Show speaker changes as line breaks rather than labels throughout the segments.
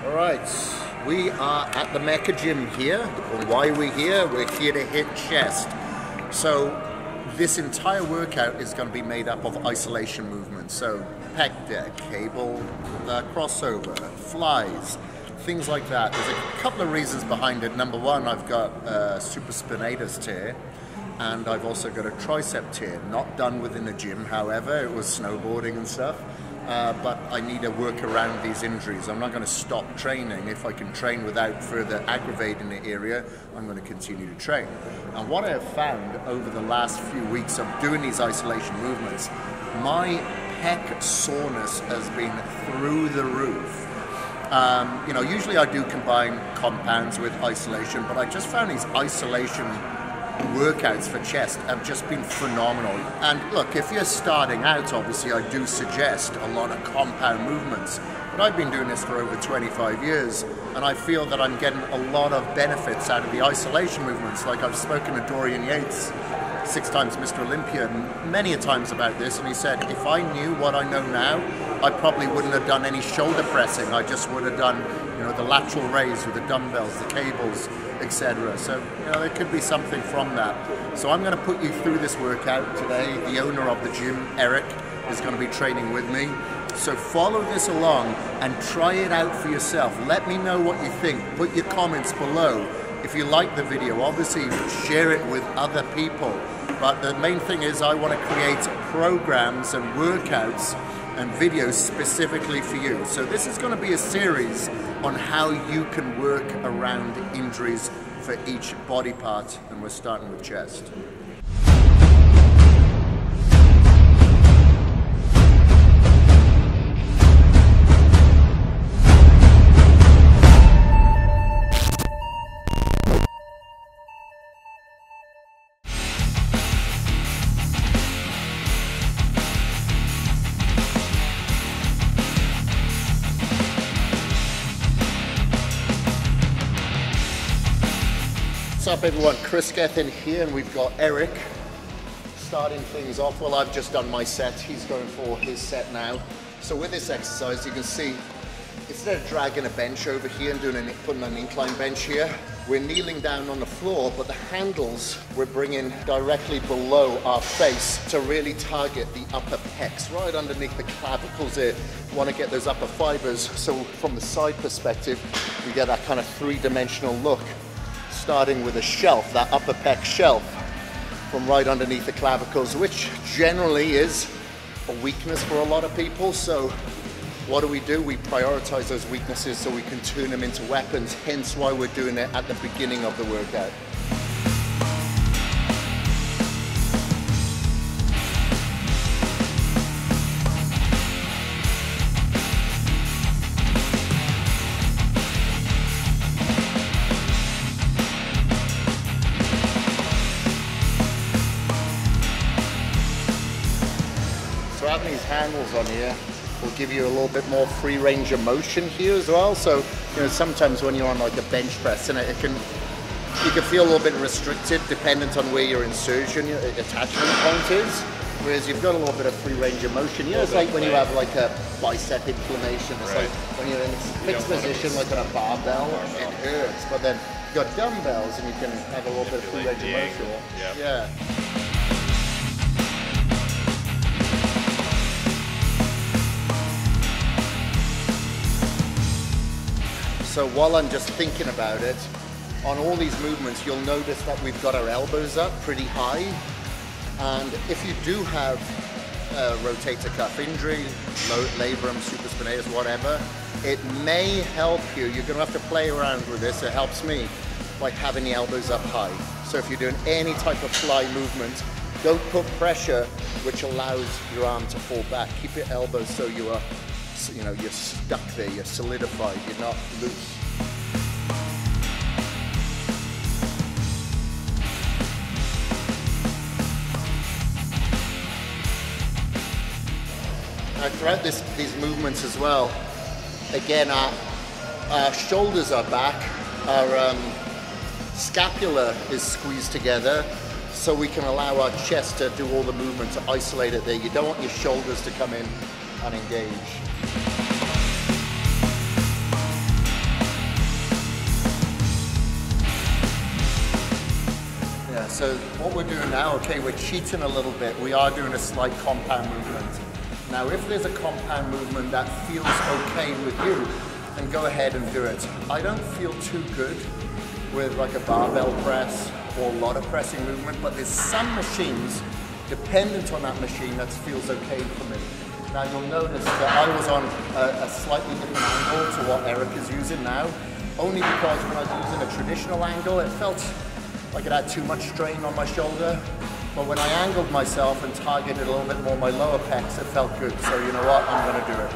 All right, we are at the Mecca Gym here. Why are we here? We're here to hit chest. So this entire workout is going to be made up of isolation movements. So pec deck, cable, crossover, flies, things like that. There's a couple of reasons behind it. Number one, I've got a supraspinatus tear, and I've also got a tricep tear. Not done within the gym, however, it was snowboarding and stuff. But I need to work around these injuries. I'm not going to stop training. If I can train without further aggravating the area, I'm going to continue to train. And what I have found over the last few weeks of doing these isolation movements, my pec soreness has been through the roof. You know, usually I do combine compounds with isolation, but I just found these isolation workouts for chest have just been phenomenal. And look, if you're starting out, obviously I do suggest a lot of compound movements, but I've been doing this for over 25 years and I feel that I'm getting a lot of benefits out of the isolation movements. Like, I've spoken to Dorian Yates, 6 times Mr. Olympia, many a times about this, and he said if I knew what I know now, I probably wouldn't have done any shoulder pressing. I just would have done, you know, the lateral raise with the dumbbells, the cables, etc. So, you know, there could be something from that. So I'm going to put you through this workout today. The owner of the gym, Eric, is going to be training with me. So follow this along and try it out for yourself. Let me know what you think. Put your comments below. If you like the video, obviously share it with other people. But the main thing is I want to create programs and workouts and videos specifically for you. So this is going to be a series on how you can work around injuries for each body part, and we're starting with chest. What's up everyone, Kris Gethin here, and we've got Eric starting things off. Well, I've just done my set, he's going for his set now. So with this exercise, you can see, instead of dragging a bench over here and putting an incline bench here, we're kneeling down on the floor, but the handles we're bringing directly below our face to really target the upper pecs, right underneath the clavicles here. We want to get those upper fibers, so from the side perspective, we get that kind of three-dimensional look. Starting with a shelf, that upper pec shelf, from right underneath the clavicles, which generally is a weakness for a lot of people. So what do? We prioritize those weaknesses so we can turn them into weapons, hence why we're doing it at the beginning of the workout. So having these handles on here will give you a little bit more free range of motion here as well. So, you know, sometimes when you're on like a bench press, and you can feel a little bit restricted dependent on where your insertion, your attachment point is. Whereas you've got a little bit of free range of motion. You know, it's like when you have like a bicep inflammation. It's like when you're in a fixed position, like on a barbell, it hurts. But then you've got dumbbells, and you can have a little bit of free range of motion. Yeah. So while I'm just thinking about it, on all these movements, you'll notice that we've got our elbows up pretty high. And if you do have a rotator cuff injury, labrum, supraspinatus, whatever, it may help you. You're going to have to play around with this. It helps me by having the elbows up high. So if you're doing any type of fly movement, don't put pressure which allows your arm to fall back. Keep your elbows so you are, you know, you're stuck there, you're solidified, you're not loose. Now throughout these movements as well, again our shoulders are back, our scapula is squeezed together, so we can allow our chest to do all the movement, to isolate it there. You don't want your shoulders to come in and engage. So what we're doing now, okay, we're cheating a little bit. We are doing a slight compound movement. Now, if there's a compound movement that feels okay with you, then go ahead and do it. I don't feel too good with like a barbell press or a lot of pressing movement, but there's some machines, dependent on that machine, that feels okay for me. Now you'll notice that I was on a slightly different angle to what Eric is using now, only because when I was using a traditional angle, it felt like it had too much strain on my shoulder. But when I angled myself and targeted a little bit more my lower pecs, it felt good. So you know what, I'm gonna do it.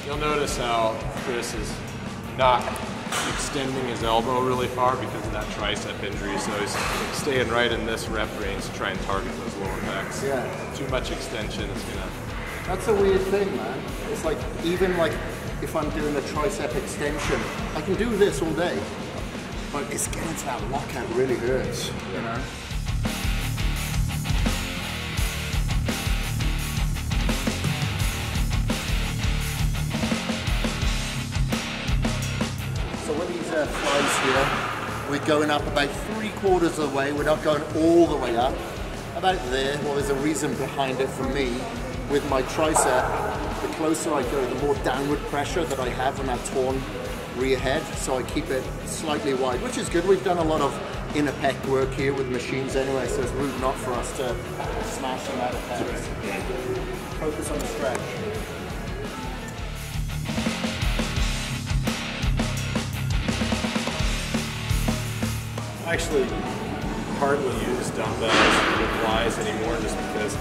You'll notice how Kris is not extending his elbow really far because of that tricep injury, so he's staying right in this rep range to try and target those lower pecs.
Yeah.
Too much extension is gonna...
That's a weird thing, man. It's like, even like if I'm doing a tricep extension, I can do this all day, but it's getting to that lockout really hurts, you know? So with these flies here, we're going up about 3/4 of the way. We're not going all the way up. About there. Well, there's a reason behind it for me. With my tricep, the closer I go, the more downward pressure that I have on that torn rear head. So I keep it slightly wide, which is good. We've done a lot of inner pec work here with machines anyway, so it's rude not for us to smash them out of pecs. Focus on the stretch.
I actually hardly use dumbbells with flies anymore just because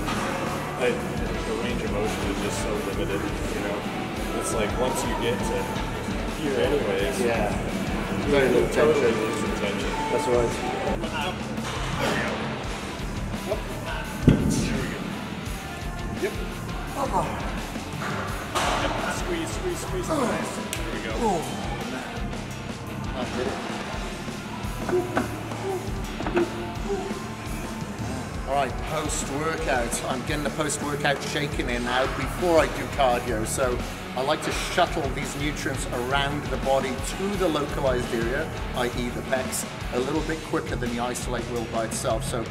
the range of motion is just so limited, you know. It's like once you get to here anyways,
yeah, very little
totally
tension.
lose the tension.
That's right.
Yep. Yep. Squeeze, squeeze, squeeze. Nice. There we go.
Oh, man. I did it. All right, post-workout. I'm getting the post-workout shaking in now before I do cardio. So I like to shuttle these nutrients around the body to the localized area, i.e. the pecs, a little bit quicker than the isolate will by itself. So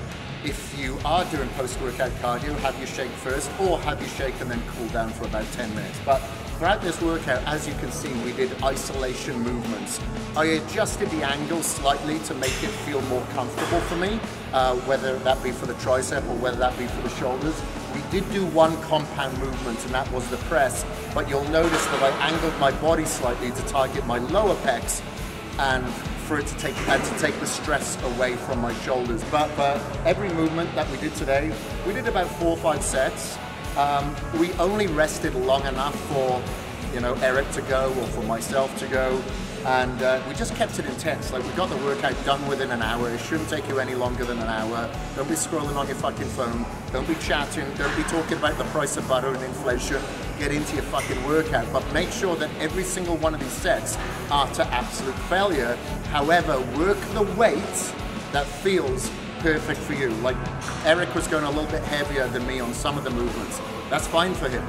if you are doing post-workout cardio, have your shake first, or have your shake and then cool down for about 10 minutes. But throughout this workout, as you can see, we did isolation movements. I adjusted the angle slightly to make it feel more comfortable for me, whether that be for the tricep or whether that be for the shoulders. We did do one compound movement, and that was the press, but you'll notice that I angled my body slightly to target my lower pecs and for it to take the stress away from my shoulders. But every movement that we did today, we did about 4 or 5 sets. We only rested long enough for, you know, Eric to go or for myself to go, and we just kept it intense. Like, we got the workout done within an hour. It shouldn't take you any longer than an hour. Don't be scrolling on your fucking phone. Don't be chatting. Don't be talking about the price of butter and inflation. Get into your fucking workout, but make sure that every single one of these sets are to absolute failure. However, work the weight that feels perfect for you. Like, Eric was going a little bit heavier than me on some of the movements. That's fine for him.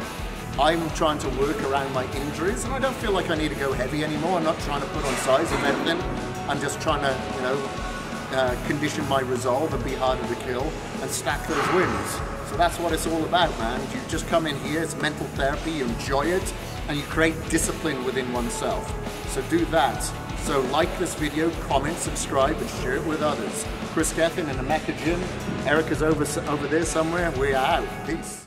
I'm trying to work around my injuries, and I don't feel like I need to go heavy anymore. I'm not trying to put on size or anything. I'm just trying to, you know, condition my resolve and be harder to kill and stack those wins. So that's what it's all about, man. You just come in here, it's mental therapy, you enjoy it, and you create discipline within oneself. So do that. So like this video, comment, subscribe, and share it with others. Kris Gethin in the Mecca Gym. Eric is over there somewhere. We are out. Peace.